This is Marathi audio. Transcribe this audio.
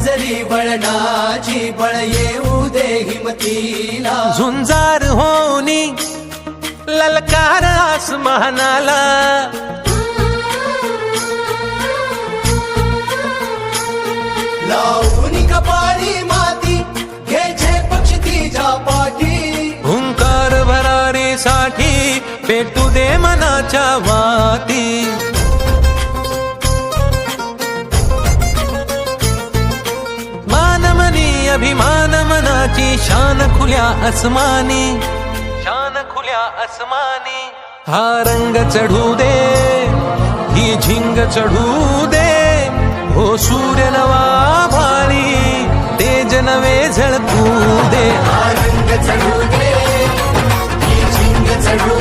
जरी वळणाची बळ येऊ दे हिमतीला, झुंजार होनी ललकार आसमानाला, लावून कपाळी माती घ्यायचे पक्षी तिच्या पाठी, हुंकार भरारीसाठी पेटू दे मनाच्या वाती. मानमनी अभिमान मनाची शान खुल्या आसमानी, शान खुल्या आसमानी. हा रंग चढू दे, ही झिंग चढू दे, हो सूर्य नवा भारी तेज नवे झळकू दे. हा रंग चढू दे, ही झिंग चढू